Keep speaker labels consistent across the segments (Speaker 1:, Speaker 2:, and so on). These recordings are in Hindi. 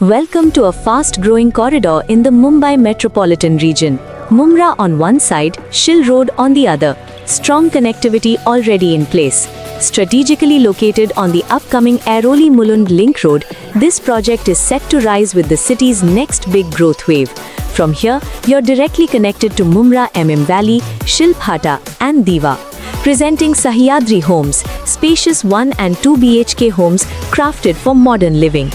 Speaker 1: Welcome to a fast-growing corridor in the Mumbai metropolitan region. Mumra on one side, Shil Road on the other. Strong connectivity already in place. Strategically located on the upcoming Airoli-Mulund Link Road, this project is set to rise with the city's next big growth wave. From here, you're directly connected to Mumra MM Valley, Shilphata and Diva. Presenting Sahyadri Homes, spacious 1 and 2 BHK homes crafted for modern living.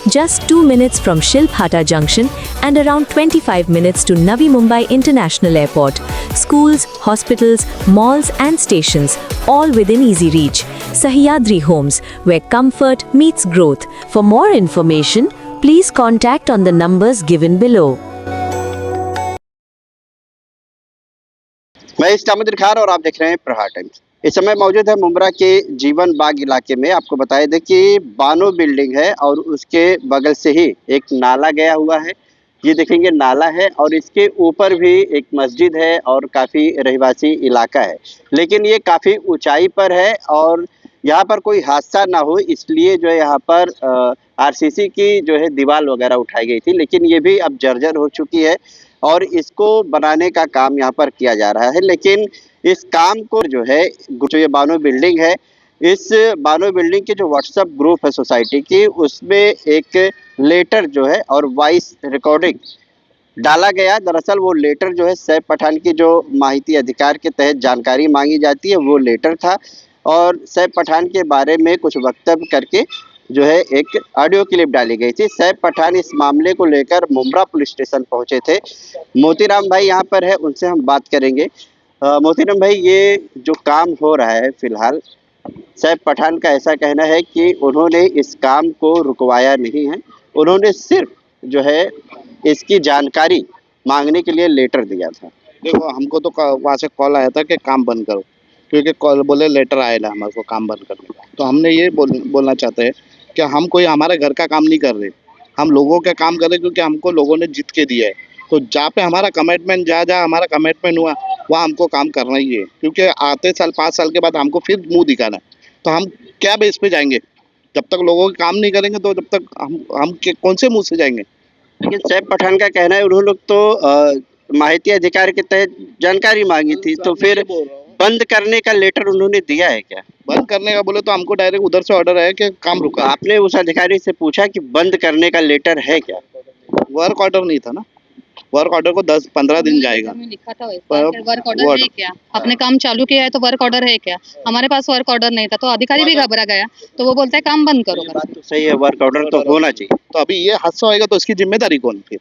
Speaker 1: Just 2 minutes from Shilphata Junction and around 25 minutes to Navi Mumbai International Airport. Schools, hospitals, malls and stations, all within easy reach. Sahyadri Homes, where comfort meets growth. For more information, please contact on the numbers given below.
Speaker 2: मैं इस्लामुद्दीन खान और आप देख रहे हैं प्रहार टाइम्स। इस समय मौजूद है मुंब्रा के जीवन बाग इलाके में। आपको बताया दे कि बानो बिल्डिंग है और उसके बगल से ही एक नाला गया हुआ है। ये देखेंगे नाला है और इसके ऊपर भी एक मस्जिद है और काफ़ी रहवासी इलाका है, लेकिन ये काफ़ी ऊंचाई पर है और यहाँ पर कोई हादसा ना हो इसलिए जो है यहाँ पर आरसीसी की जो है दीवार वगैरह उठाई गई थी, लेकिन ये भी अब जर्जर हो चुकी है और इसको बनाने का काम यहाँ पर किया जा रहा है। लेकिन इस काम को जो है जो ये बानो बिल्डिंग है, इस बानो बिल्डिंग के जो व्हाट्सएप ग्रुप है सोसाइटी की, उसमें एक लेटर जो है और वॉइस रिकॉर्डिंग डाला गया। दरअसल वो लेटर जो है सैफ पठान की जो माहिती अधिकार के तहत जानकारी मांगी जाती है वो लेटर था और सैफ पठान के बारे में कुछ वक्तव्य करके जो है एक ऑडियो क्लिप डाली गई थी। सैफ पठान इस मामले को लेकर मुंब्रा पुलिस स्टेशन पहुंचे थे। मोतीराम भाई यहाँ पर है, उनसे हम बात करेंगे। मोतीराम भाई, ये जो काम हो रहा है फिलहाल, सैफ पठान का ऐसा कहना है कि उन्होंने इस काम को रुकवाया नहीं है, उन्होंने सिर्फ जो है इसकी जानकारी मांगने के लिए लेटर दिया था।
Speaker 3: देखो, हमको तो वहाँ से कॉल आया था कि काम बंद करो, क्योंकि कॉल बोले लेटर आएगा हमारे को काम बंद करने का। तो हमने ये बोलना चाहते हैं कि हम कोई हमारे घर का काम नहीं कर रहे, हम लोगों का काम कर रहे, क्योंकि हमको लोगों ने जीत के दिया है। तो जहाँ पे हमारा कमिटमेंट जहाँ हमारा कमिटमेंट हुआ वहाँ हमको काम करना ही है, क्योंकि आते साल 5 साल के बाद हमको फिर मुँह दिखाना है। तो हम क्या बेस पे जाएंगे? जब तक लोगों के काम नहीं करेंगे तो जब तक हम कौन से मुँह से जाएंगे?
Speaker 2: लेकिन सैफ पठान का कहना है उन्होंने लोग तो माहिती अधिकार के तहत जानकारी मांगी थी, तो फिर बंद करने का लेटर उन्होंने दिया है क्या?
Speaker 3: बंद करने का बोले तो हमको डायरेक्ट उधर से ऑर्डर है कि काम रुका।
Speaker 2: आपने उस अधिकारी से पूछा कि बंद करने का लेटर है क्या?
Speaker 3: वर्क ऑर्डर नहीं था ना, वर्क ऑर्डर को 10-15 दिन जाएगा।
Speaker 4: लिखा था वर्क ऑर्डर है क्या? आपने काम चालू किया है तो वर्क ऑर्डर है क्या? हमारे पास वर्क ऑर्डर नहीं था, तो अधिकारी भी घबरा गया, तो वो बोलता है काम बंद करो।
Speaker 2: बात तो सही है, वर्क ऑर्डर तो होना चाहिए।
Speaker 3: तो अभी ये हादसा होएगा तो इसकी जिम्मेदारी कौन? फिर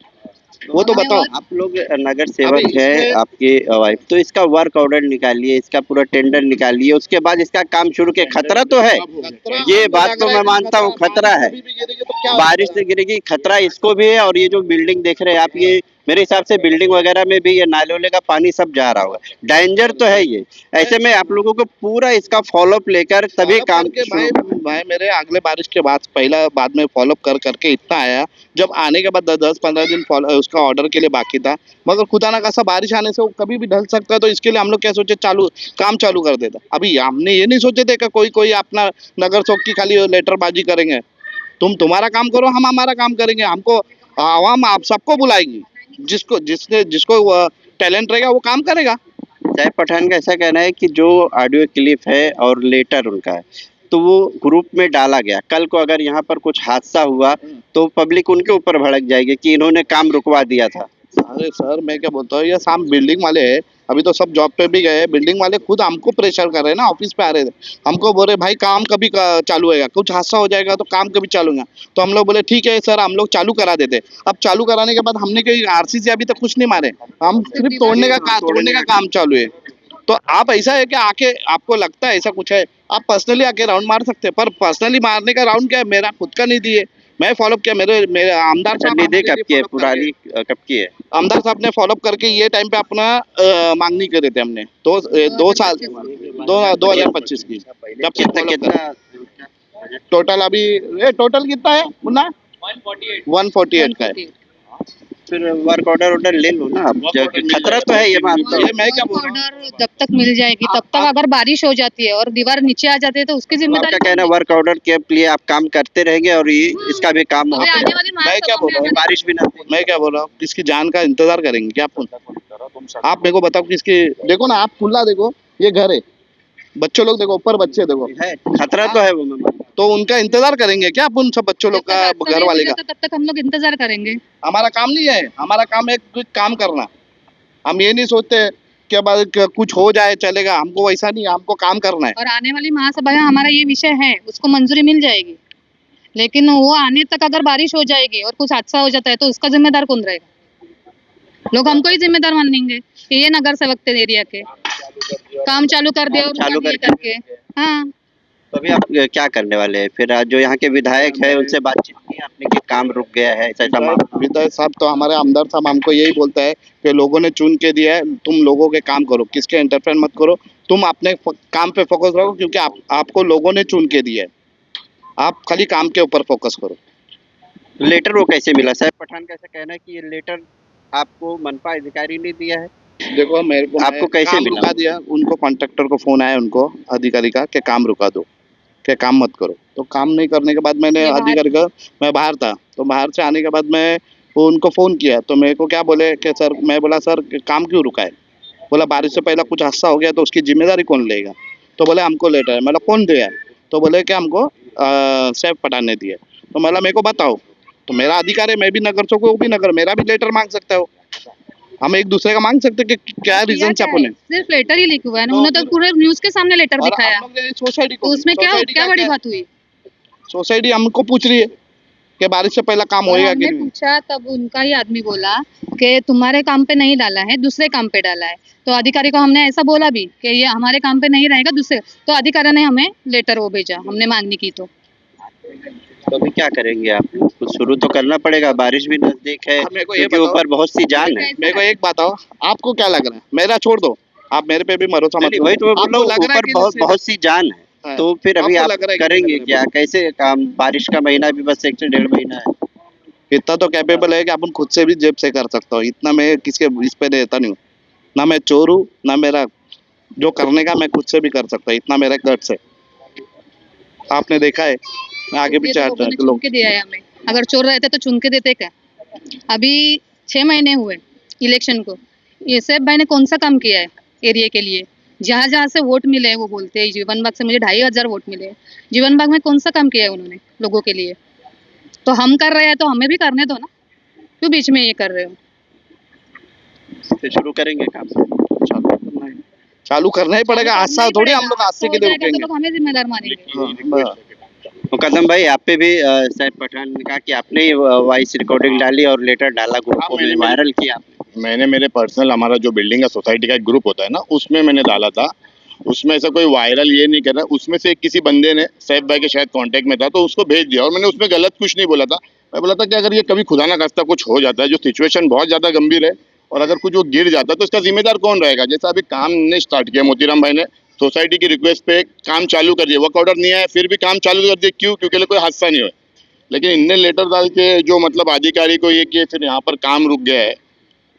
Speaker 3: वो तो बताओ।
Speaker 2: आप लोग नगर सेवक है, आपकी वाइफ, तो इसका वर्क ऑर्डर निकालिए, इसका पूरा टेंडर निकालिए, उसके बाद इसका काम शुरू के। खतरा तो है, ये बात तो मैं मानता हूँ, खतरा है, बारिश से गिरेगी, खतरा इसको भी है। और ये जो बिल्डिंग देख रहे हैं आप, ये मेरे हिसाब से बिल्डिंग वगैरह में भी ये नाले वाले का पानी सब जा रहा होगा, डेंजर तो है ये। ऐसे में आप लोगों को पूरा इसका फॉलोअप लेकर तभी काम
Speaker 3: भाई मेरे अगले बारिश के बाद में फॉलोअप करके इतना आया, जब आने के बाद 10-15 दिन उसका ऑर्डर के लिए बाकी था, मगर खुदा ना खासा बारिश आने से वो कभी भी ढल सकता है। तो इसके लिए हम लोग क्या सोचे, काम चालू कर देता। अभी हमने ये नहीं सोचे थे कि कोई अपना नगर चौक की खाली लेटरबाजी करेंगे। तुम्हारा काम करो, हम हमारा काम करेंगे। हमको आवाम आप सबको बुलाएगी, जिसको टैलेंट रहेगा वो काम करेगा।
Speaker 2: सैफ पठान का ऐसा कहना है कि जो ऑडियो क्लिप है और लेटर उनका है, तो वो ग्रुप में डाला गया। कल को अगर यहाँ पर कुछ हादसा हुआ तो पब्लिक उनके ऊपर भड़क जाएगी कि इन्होंने काम रुकवा दिया था।
Speaker 3: अरे सर, मैं क्या बोलता हूँ, ये शाम बिल्डिंग वाले हैं, अभी तो सब जॉब पे भी गए। बिल्डिंग वाले खुद हमको प्रेशर कर रहे हैं ना, ऑफिस पे आ रहे थे, हमको बोल रहे भाई काम कभी चालू होएगा, कुछ हादसा हो जाएगा तो काम कभी चालू होगा। तो हम लोग बोले ठीक है सर, हम लोग चालू करा देते। अब चालू कराने के बाद हमने कोई आरसीसी अभी तक कुछ नहीं मारे, हम सिर्फ तोड़ने का काम चालू है। तो आप ऐसा है कि आके आपको लगता है ऐसा कुछ है, आप पर्सनली आके राउंड मार सकते हैं, पर पर्सनली मारने का राउंड क्या है, मेरा खुद का नहीं दिए, मैं फॉलोअप किया। मेरे आमदार साहब
Speaker 2: निधि कब की है, पुरानी कब की है?
Speaker 3: आमदार साहब ने फॉलोअप करके ये टाइम पे अपना मांगनी करे थे हमने 2 साल 2025 की। जब
Speaker 2: कितना
Speaker 3: टोटल अभी टोटल कितना है मुन्ना? 148 का है।
Speaker 2: फिर वर्क ऑर्डर ले लो ना आप।
Speaker 3: Work order मिल
Speaker 2: खतरा तो
Speaker 3: जाएगा।
Speaker 2: है, ये मानता हूँ।
Speaker 3: ये मैं क्या बोल रहा हूँ?
Speaker 4: ऑर्डर जब तक मिल जाएगी तब तक अगर बारिश हो जाती है और दीवार नीचे आ जाती है तो उसकी
Speaker 2: तो
Speaker 4: जिम्मेदारी
Speaker 2: आपका कहना
Speaker 4: कौन
Speaker 2: वर्क ऑर्डर के लिए आप काम करते रहेंगे और ये इसका भी काम
Speaker 4: लेगा?
Speaker 2: वहाँ
Speaker 4: अभी
Speaker 2: पे
Speaker 4: आने वाली
Speaker 3: मैं क्या बोल रहा हूँ?
Speaker 2: बारिश भी ना हो।
Speaker 3: मैं क्या बोल रहा हूँ, किसकी जान का इंतजार करेंगे क्या अपन? आप मेरे को बताओ किसकी, देखो ना आप खुला देखो, ये घर है, बच्चों लोग देखो, ऊपर बच्चे देखो,
Speaker 2: है खतरा तो है वो, मैं मानता
Speaker 3: तो उनका इंतजार करेंगे क्या अपन सब बच्चों लोग का, घर वाले का?
Speaker 4: तब तक हम लोग इंतजार करेंगे।
Speaker 3: हमारा काम नहीं है, हमारा काम है कुछ काम करना। हम ये नहीं सोचते कि कुछ हो जाए चलेगा, हमको वैसा नहीं, हमको काम करना है।
Speaker 4: और आने वाली महासभा में हमारा ये विषय है, उसको मंजूरी मिल जाएगी, लेकिन वो आने तक अगर बारिश हो जाएगी और कुछ हादसा हो जाता है तो उसका जिम्मेदार कौन रहेगा? लोग हमको ही जिम्मेदार मानेंगे कि ये नगर सेवक थे एरिया के, काम चालू कर दिया और
Speaker 2: चालू
Speaker 4: रुका दिया
Speaker 2: करके।
Speaker 4: करके। हाँ,
Speaker 2: तो अभी आप क्या करने वाले हैं फिर? आज जो यहाँ के विधायक है उनसे बातचीत की आपने कि काम रुक गया है, ऐसा मामला?
Speaker 3: विधायक साहब तो हमारे आमदार साहब हमको यही बोलता है कि लोगों ने चुन के दिया है, तुम लोगों के काम करो, किसके इंटरफेयर मत करो, तुम अपने काम पे फोकस रखो, क्योंकि आपको लोगों ने चुन के दिया है, आप खाली काम के ऊपर फोकस करो।
Speaker 2: लेटर वो कैसे मिला? साहब पठान का ऐसा कहना है कि ये लेटर आपको मनपा अधिकारी ने दिया है।
Speaker 3: देखो मेरे को,
Speaker 2: आपको कैसे
Speaker 3: काम
Speaker 2: मिला?
Speaker 3: रुका दिया, उनको कॉन्ट्रैक्टर को फोन आया, उनको अधिकारी का कि काम रुका दो, कि काम मत करो। तो काम नहीं करने के बाद मैंने
Speaker 4: ये बाहर
Speaker 3: अधिकारी का, मैं बाहर था, तो बाहर से आने के बाद मैं वो उनको फ़ोन किया, तो मेरे को क्या बोले कि सर, मैं बोला सर काम क्यों रुका है? बोला बारिश से पहले कुछ हादसा हो गया तो उसकी जिम्मेदारी कौन लेगा? तो बोले हमको लेटर है। मतलब कौन दिया है? तो बोले कि हमको सैफ पठान ने दिया है। तो मतलब मेरे को बताओ, तो मेरा अधिकार है, मैं भी नगर चौक, वो भी नगर, मेरा भी लेटर मांग सकता हो। हम एक दूसरे का मांग सकते कि क्या रीजन से अपन है।
Speaker 4: सिर्फ लेटर ही लिखा हुआ है ना, उन्होंने तो पूरे न्यूज के सामने लेटर
Speaker 3: और
Speaker 4: दिखाया,
Speaker 3: हम लोग ने सोसाइटी
Speaker 4: तो
Speaker 3: को,
Speaker 4: उसमें क्या
Speaker 3: सोसाइटी
Speaker 4: क्या
Speaker 3: का
Speaker 4: बड़ी
Speaker 3: क्या-
Speaker 4: बात हुई?
Speaker 3: सोसाइटी हमको पूछ रही है कि बारिश से पहला काम
Speaker 4: और
Speaker 3: होएगा कि
Speaker 4: हमने
Speaker 3: नहीं।
Speaker 4: पूछा तब उनका ही आदमी बोला कि तुम्हारे काम पे नहीं डाला है, दूसरे काम पे डाला है। तो अधिकारी को हमने ऐसा बोला भी कि ये हमारे काम पे नहीं रहेगा, दूसरे, तो अधिकारी ने हमें लेटर वो भेजा, हमने मांगनी की तो
Speaker 2: अभी क्या करेंगे आप? कुछ शुरू तो करना पड़ेगा, बारिश भी नजदीक है,
Speaker 3: मेरे को ये
Speaker 2: क्योंकि
Speaker 3: बताओ,
Speaker 2: ऊपर बहुत सी जान है।
Speaker 3: मेरे को एक बताओ, आपको क्या लग रहा है? मेरा छोड़ दो, आप मेरे पे भी भरोसा मत
Speaker 2: नहीं,
Speaker 3: करो।
Speaker 2: वही तो मैं बोल
Speaker 3: आपको
Speaker 2: रहा हूँ,
Speaker 3: लग रहा है
Speaker 2: ऊपर
Speaker 3: कि
Speaker 2: बहुत
Speaker 3: जैसे-
Speaker 2: बहुत सी जान है।
Speaker 3: हाँ,
Speaker 2: तो फिर अभी
Speaker 3: आपको
Speaker 2: आप
Speaker 3: लग रहा है कि
Speaker 2: करेंगे
Speaker 3: लग रहा
Speaker 2: क्या? कैसे काम? बारिश का महीना भी बस 1 से 1.5 महीना है।
Speaker 3: इतना तो कैपेबल है कि अपन खुद से भी जेब से कर सकता हूँ। इतना मैं किसके इस पे रहता नहीं हूँ, ना मैं चोर हूँ, ना मेरा जो करने का मैं खुद से भी कर सकता हूँ, इतना मेरा गट्स है। आपने देखा है, मैं आगे
Speaker 4: ये
Speaker 3: पीछे
Speaker 4: तो
Speaker 3: हटता
Speaker 4: लोगों ने
Speaker 3: हूँ
Speaker 4: चुन
Speaker 3: लोग।
Speaker 4: के दिया है हमें। अगर चोर रहते तो चुन के देते क्या? अभी 6 महीने हुए इलेक्शन को, ये सैफ भाई ने कौन सा काम किया है एरिया के लिए? जहाँ जहाँ से वोट मिले हैं वो बोलते हैं जीवन बाग से मुझे 2500 वोट मिले हैं। जीवन बाग में कौन सा काम किया है उन्होंने लोगों के लिए? तो हम कर रहे हैं तो हमें भी करने दो ना, क्यों बीच में ये कर रहे हो?
Speaker 2: फिर शुरू करेंगे काम।
Speaker 3: चालू करना ही पड़ेगा, हादसा थोड़ी हम लोग हादसे के लिए
Speaker 4: तो
Speaker 3: रुकेंगे।
Speaker 4: लोग हमें जिम्मेदार मानेंगे।
Speaker 3: हाँ,
Speaker 2: मुकदम भाई, आप पे भी सैफ पठान ने कहा कि आपने ही वॉइस रिकॉर्डिंग डाली और लेटर डाला ग्रुपों में, वायरल किया आपने।
Speaker 5: मैंने मेरे पर्सनल, हमारा जो बिल्डिंग का सोसाइटी का एक ग्रुप होता है ना, उसमें मैंने डाला था। उसमें ऐसा कोई वायरल ये नहीं कर रहा, उसमें से किसी बंदे ने सैफ भाई के शायद कांटेक्ट में था तो उसको भेज दिया, और मैंने उसमें गलत कुछ नहीं बोला था। मैं बोला था कि अगर ये कभी खुदा ना खास्ता कुछ हो जाता है, जो सिचुएशन बहुत ज़्यादा गंभीर है, और अगर कुछ वो गिर जाता है तो इसका जिम्मेदार कौन रहेगा? जैसा अभी काम ने स्टार्ट किया, मोतीराम भाई ने सोसाइटी की रिक्वेस्ट पे काम चालू कर दिया, वर्क ऑर्डर नहीं आया फिर भी काम चालू कर दिया, क्यों? क्योंकि कोई हादसा नहीं हुआ। लेकिन इनने लेटर डाल के जो मतलब अधिकारी को ये किए, फिर यहाँ पर काम रुक गया है।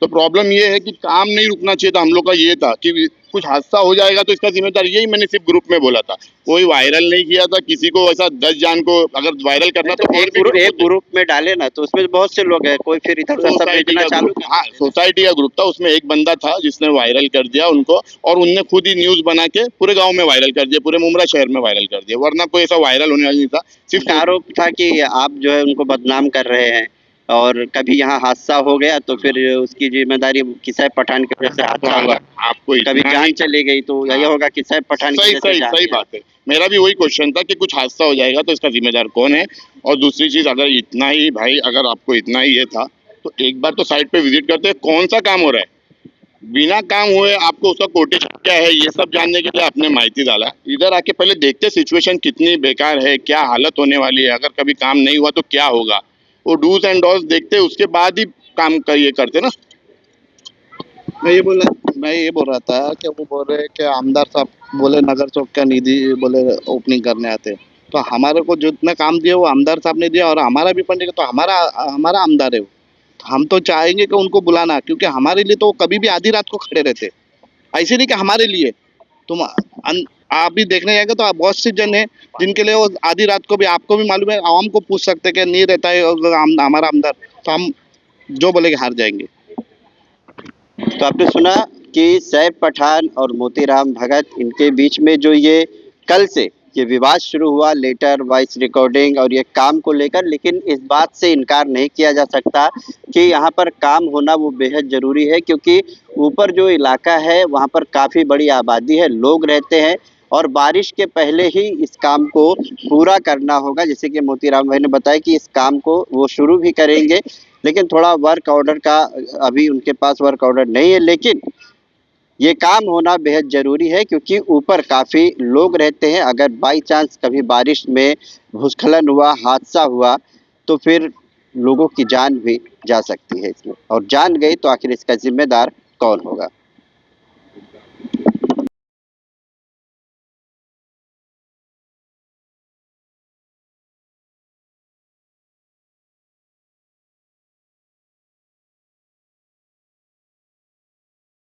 Speaker 5: तो प्रॉब्लम ये है कि काम नहीं रुकना चाहिए था। हम लोग का ये था कि कुछ हादसा हो जाएगा तो इसका जिम्मेदार, यही मैंने सिर्फ ग्रुप में बोला था, कोई वायरल नहीं किया था किसी को। ऐसा 10 जान को अगर वायरल करना तो
Speaker 2: एक ग्रुप में डाले ना, तो उसमें बहुत से लोग हैं, कोई फिर इधर उधर सब
Speaker 5: सोसाइटी
Speaker 2: देखना
Speaker 5: का
Speaker 2: चालू
Speaker 5: ग्रुप,
Speaker 2: कर
Speaker 5: हाँ सोसाइटी का ग्रुप था, उसमें एक बंदा था जिसने वायरल कर दिया उनको, और उनने खुद ही न्यूज बना के पूरे गांव में वायरल कर दिया, पूरे मुमरा शहर में वायरल कर दिया, वरना कोई ऐसा वायरल होने वाला नहीं था। सिर्फ
Speaker 2: आरोप था कि आप जो है उनको बदनाम कर रहे हैं, और कभी यहाँ हादसा हो गया तो फिर उसकी जिम्मेदारी कि सैफ पठान की वजह से हादसा हुआ,
Speaker 5: आपको
Speaker 2: कभी
Speaker 5: इतना
Speaker 2: जान
Speaker 5: ही-
Speaker 2: चली गई तो यही होगा कि सैफ पठान की
Speaker 5: सही
Speaker 2: वजह से
Speaker 5: सही
Speaker 2: जान
Speaker 5: सही
Speaker 2: गया।
Speaker 5: बात है। मेरा भी वही क्वेश्चन था कि कुछ हादसा हो जाएगा तो इसका जिम्मेदार कौन है। और दूसरी चीज, अगर इतना ही भाई, अगर आपको इतना ही ये था तो एक बार तो साइट पे विजिट करते हैं, कौन सा काम हो रहा है। बिना काम हुए आपको उसका कोटेशन क्या है ये सब जानने के लिए आपने माहिती डाला, इधर आके पहले देखते सिचुएशन कितनी बेकार है, क्या हालत होने वाली है, अगर कभी काम नहीं हुआ तो क्या होगा, वो डूज एंड डॉस देखते, उसके बाद ही काम का ये करते ना।
Speaker 3: मैं ये बोल रहा था कि वो बोल रहे कि आमदार साहब बोले नगर चौक का निधि बोले ओपनिंग करने आते हैं, तो हमारे को जितना काम दिया वो आमदार साहब ने दिया, और हमारा भी फंड तो हमारा आमदार है वो, हम तो चाहेंगे कि उनको बुलाना, क्योंकि हमारे लिए तो वो कभी भी आधी रात को खड़े रहते, ऐसे नहीं कि हमारे लिए। आप भी देखने जाएंगे तो बहुत से जन है जिनके लिए वो आधी रात को भी, आपको भी मालूम है, आवाम को पूछ सकते हैं कि नहीं रहता है हमारा आमदार, तो हम जो बोलेंगे हार जाएंगे।
Speaker 2: तो आपने सुना कि सैफ पठान और मोतीराम भगत, इनके बीच में जो ये कल से ये विवाद शुरू हुआ, लेटर वॉइस रिकॉर्डिंग और ये काम को लेकर, लेकिन इस बात से इनकार नहीं किया जा सकता कि यहाँ पर काम होना वो बेहद ज़रूरी है, क्योंकि ऊपर जो इलाका है वहाँ पर काफ़ी बड़ी आबादी है, लोग रहते हैं और बारिश के पहले ही इस काम को पूरा करना होगा। जैसे कि मोतीराम भाई ने बताया कि इस काम को वो शुरू भी करेंगे, लेकिन थोड़ा वर्क ऑर्डर का अभी उनके पास वर्क ऑर्डर नहीं है, लेकिन ये काम होना बेहद ज़रूरी है, क्योंकि ऊपर काफ़ी लोग रहते हैं। अगर बाई चांस कभी बारिश में भूस्खलन हुआ, हादसा हुआ, तो फिर लोगों की जान भी जा सकती है इसमें, और जान गई तो आखिर इसका जिम्मेदार कौन होगा।